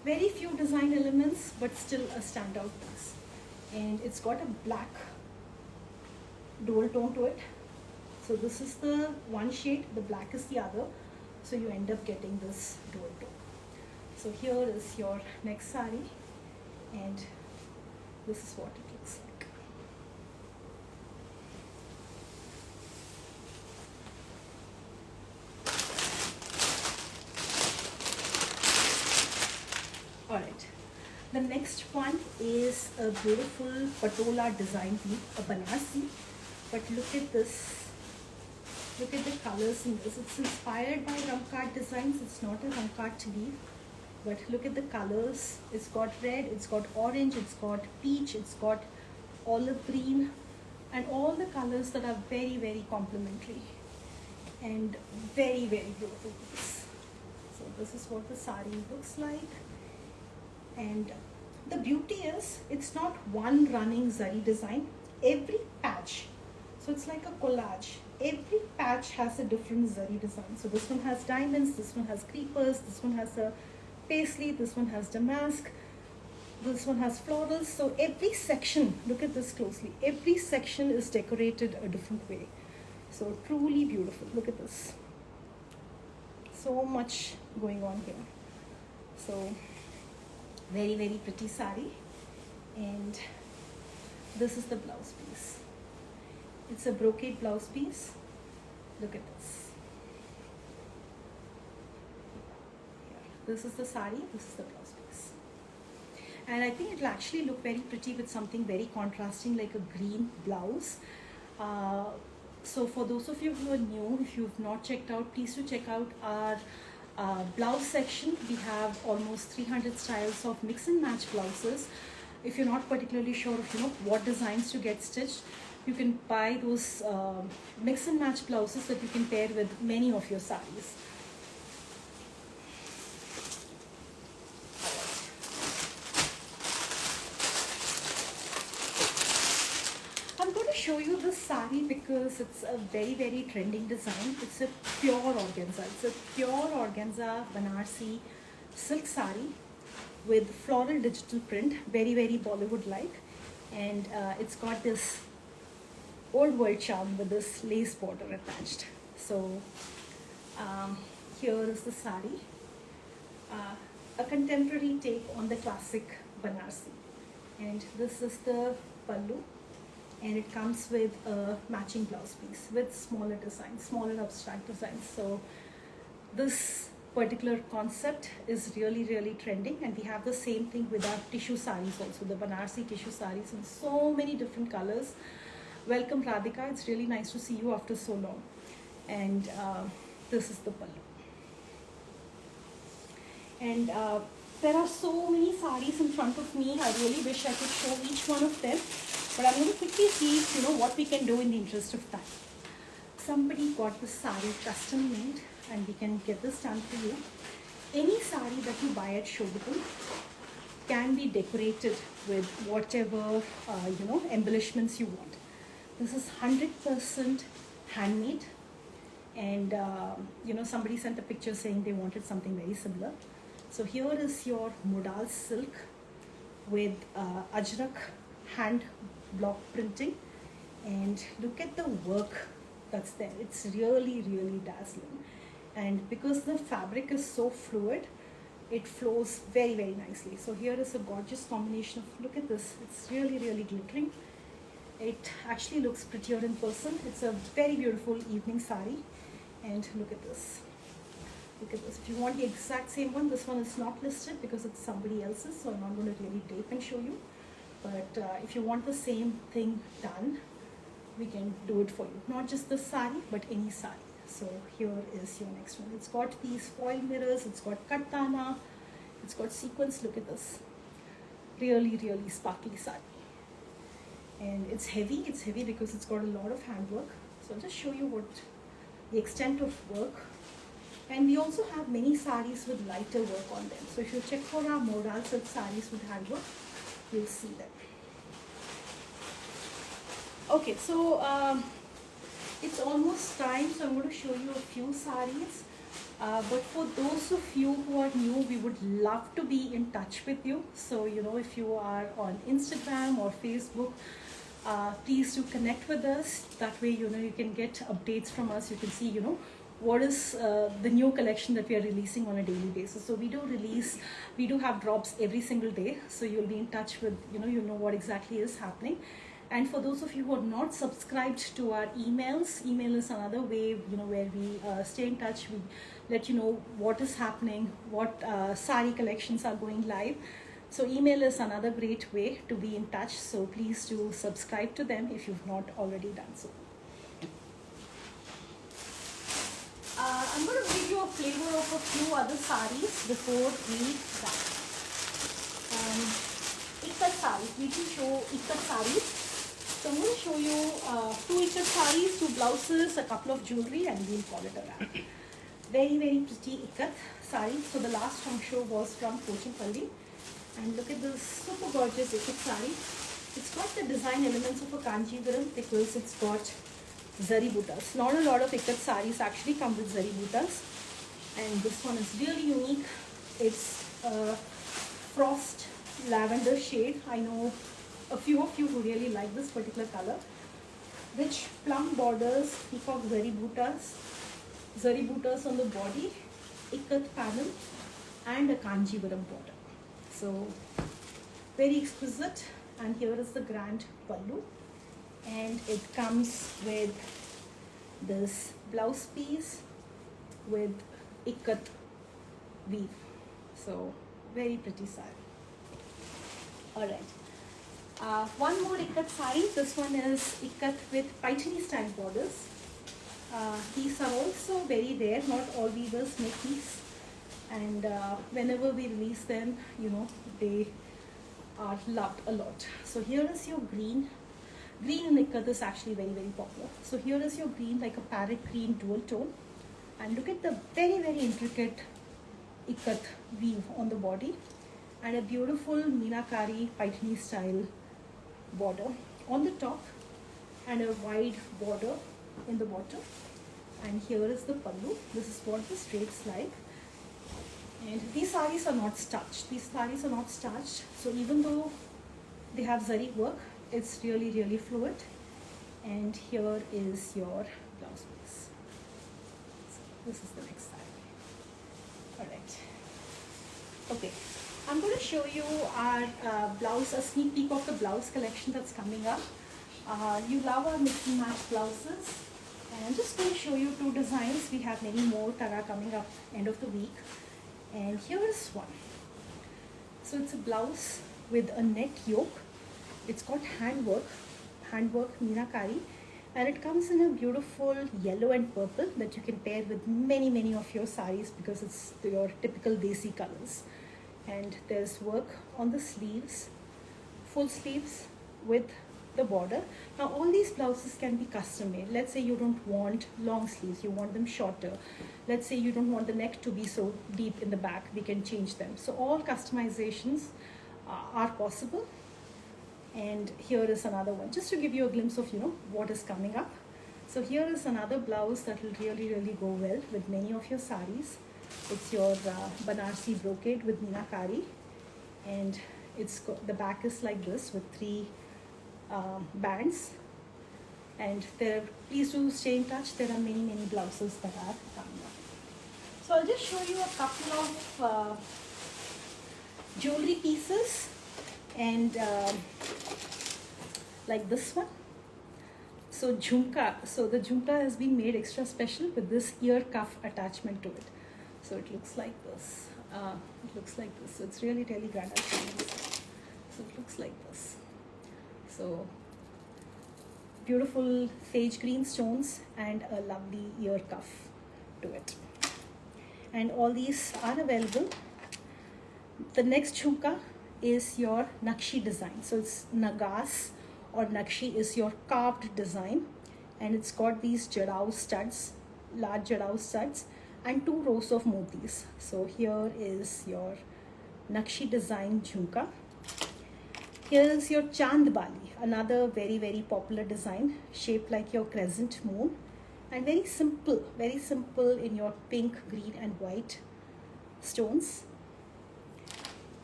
Very few design elements, but still a standout piece. And it's got a black dual tone to it. So this is the one shade, the black is the other. So you end up getting this dual tone. So here is your next sari, and this is what it looks like. Alright, the next one is a beautiful patola design piece, a Banarsi. But look at this. Look at the colors in this. It's inspired by Ramkat designs. It's not a Ramkat weave. But look at the colors. It's got red, it's got orange, it's got peach, it's got olive green, and all the colors that are very complementary and very beautiful piece. So this is what the sari looks like. And the beauty is, it's not one running zari design. Every patch, so it's like a collage. Every patch has a different zari design. So this one has diamonds, this one has creepers, this one has a paisley, this one has damask, this one has florals. So every section, look at this closely, every section is decorated a different way. So truly beautiful. Look at this. So much going on here. So very pretty sari. And this is the blouse piece. It's a brocade blouse piece. Look at this. This is the sari, this is the blouse piece. And I think it'll actually look very pretty with something very contrasting like a green blouse. So for those of you who are new, if you've not checked out, please do check out our blouse section. We have almost 300 styles of mix and match blouses. If you're not particularly sure of what designs to get stitched, you can buy those mix and match blouses that you can pair with many of your saris. I'm going to show you this sari because it's a very trending design. It's a pure organza. It's a pure organza Banarsi silk sari with floral digital print, very Bollywood-like, and it's got this old world charm with this lace border attached. So here is the sari, a contemporary take on the classic Banarsi, and this is the pallu, and it comes with a matching blouse piece with smaller designs, smaller abstract designs. So this particular concept is really trending, and we have the same thing with our tissue saris also, the Banarsi tissue saris in so many different colors. Welcome Radhika, it's really nice to see you after so long. And this is the pallu. And there are so many saris in front of me. I really wish I could show each one of them, but I'm going to quickly see what we can do in the interest of time. Somebody got this sari custom made, and we can get this done for you. Any sari that you buy at Shobitam, can be decorated with whatever embellishments you want. This is 100% handmade, and somebody sent a picture saying they wanted something very similar. So here is your modal silk with ajrak hand block printing, and look at the work that's there. It's really, really dazzling, and because the fabric is so fluid, it flows very, very nicely. So here is a gorgeous combination of, look at this, it's really, really glittering. It actually looks prettier in person. It's a very beautiful evening sari, and look at this. Look at this. If you want the exact same one, this one is not listed because it's somebody else's, so I'm not going to really tape and show you. But if you want the same thing done, we can do it for you. Not just the sari, but any sari. So here is your next one. It's got these foil mirrors, it's got katana, it's got sequins. Look at this. Really, really sparkly sari. And it's heavy because it's got a lot of handwork. So I'll just show you what the extent of work. And we also have many saris with lighter work on them. So if you check for our modal silk saris with handwork, you'll see them. Okay, so it's almost time, so I'm going to show you a few saris. But for those of you who are new, we would love to be in touch with you. So, if you are on Instagram or Facebook, please do connect with us. That way, you can get updates from us. You can see, what is the new collection that we are releasing on a daily basis. So we do have drops every single day. So you'll be in touch with, you know what exactly is happening. And for those of you who are not subscribed to our emails, email is another way, where we stay in touch. We let you know what is happening, what sari collections are going live. So email is another great way to be in touch. So please do subscribe to them if you've not already done so. I'm going to give you a flavor of a few other saris before we start. Ikat saris. We can show ikat saris. So I'm going to show you two ikat saris, two blouses, a couple of jewelry, and we'll call it a wrap. Very, very pretty ikat sari. So the last trunk show was from Kochimpalli. And look at this super gorgeous ikat sari. It's got the design elements of a Kanjivaram because it's got zari butas. Not a lot of ikat saris actually come with zari butas. And this one is really unique. It's a frost lavender shade. I know a few of you who really like this particular color. Rich plum borders, peacock zari butas on the body, ikat panel, and a Kanjivaram border. So very exquisite. And here is the grand pallu, and it comes with this blouse piece with ikat weave. So very pretty sari. All right. One more ikat sari. This one is ikat with Paithani style borders. These are also very rare. Not all weavers make these, and whenever we release them, they are loved a lot. So here is your green. Green in ikat is actually very, very popular. So here is your green, like a parrot green dual tone, and look at the very, very intricate ikat weave on the body, and a beautiful meenakari Paithani style border on the top, and a wide border in the bottom. And here is the pallu. This is what the straight's like. And these saris are not starched. So even though they have zari work, it's really, really fluid. And here is your blouse piece. So this is the next sari. All right. Okay. I'm going to show you our blouse, a sneak peek of the blouse collection that's coming up. You love our mix and match blouses. And I'm just going to show you two designs. We have many more that are coming up end of the week. And here is one. So it's a blouse with a neck yoke. It's got handwork meenakari, and it comes in a beautiful yellow and purple that you can pair with many, many of your saris because it's your typical desi colors. And there's work on the sleeves, full sleeves with the border. Now all these blouses can be custom made. Let's say you don't want long sleeves, you want them shorter. Let's say you don't want the neck to be so deep in the back, we can change them. So all customizations are possible. And here is another one, just to give you a glimpse of what is coming up. So here is another blouse that will really go well with many of your saris. It's your Banarsi brocade with meenakari, and the back is like this with 3 bands. And please do stay in touch. There are many blouses that are coming up. So I'll just show you a couple of jewelry pieces, and like this one. So jhumka. So the jhumka has been made extra special with this ear cuff attachment to it. So it looks like this. So it's really grand. I'll show you this. So it looks like this. So beautiful sage green stones and a lovely ear cuff to it. And all these are available. The next jhumka is your Nakshi design. So it's Nagas, or Nakshi is your carved design, and it's got these jarao studs, large jarao studs, and 2 rows of motis. So here is your Nakshi design jhumka. Here is your Chand Bali, another very popular design, shaped like your crescent moon, and very simple in your pink, green and white stones.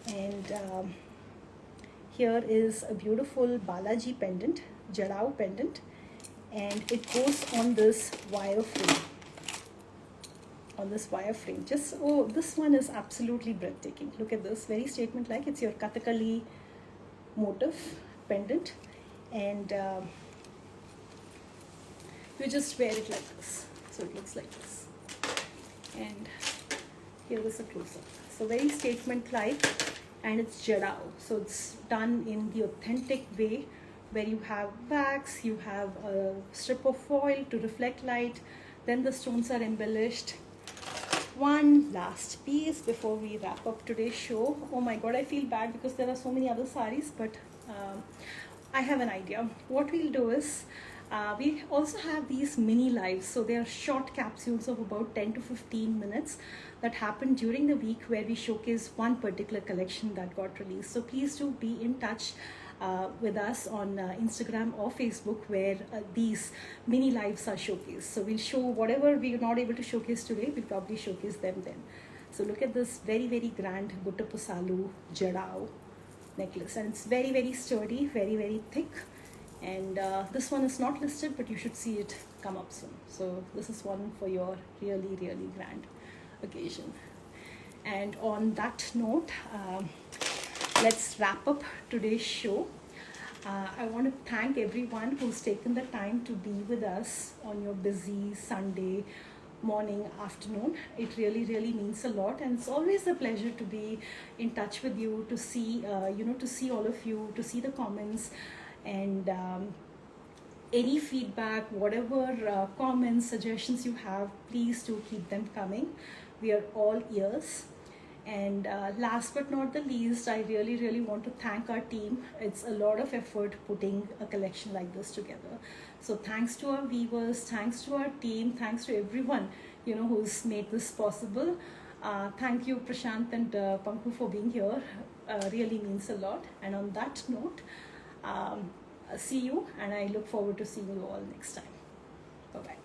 And here is a beautiful Balaji pendant, Jarao pendant, and it goes on this wire frame. Just, oh, this one is absolutely breathtaking. Look at this, very statement like. It's your Kathakali motif pendant, and you just wear it like this. So it looks like this. And here is a close-up. So very statement like, and it's jarao. So it's done in the authentic way, where you have wax, you have a strip of foil to reflect light, then the stones are embellished. One last piece before we wrap up today's show. Oh my god, I feel bad because there are so many other saris, but I have an idea. What we'll do is, we also have these mini lives. So they are short capsules of about 10 to 15 minutes that happen during the week, where we showcase one particular collection that got released. So please do be in touch with us on Instagram or Facebook, where these mini lives are showcased. So we'll show whatever we are not able to showcase today, we'll probably showcase them then. So look at this very grand Guttapusalu Jarao necklace, and it's very sturdy, very thick. And this one is not listed, but you should see it come up soon. So this is one for your really grand occasion. And on that note, let's wrap up today's show. I want to thank everyone who's taken the time to be with us on your busy Sunday morning, afternoon. It really means a lot, and it's always a pleasure to be in touch with you, to see to see all of you, to see the comments, and any feedback, whatever comments, suggestions you have, please do keep them coming. We are all ears. And last but not the least, I really want to thank our team. It's a lot of effort putting a collection like this together. So thanks to our viewers, thanks to our team, thanks to everyone who's made this possible. Thank you, Prashant and Panku, for being here. Really means a lot. And on that note, see you, and I look forward to seeing you all next time. Bye-bye.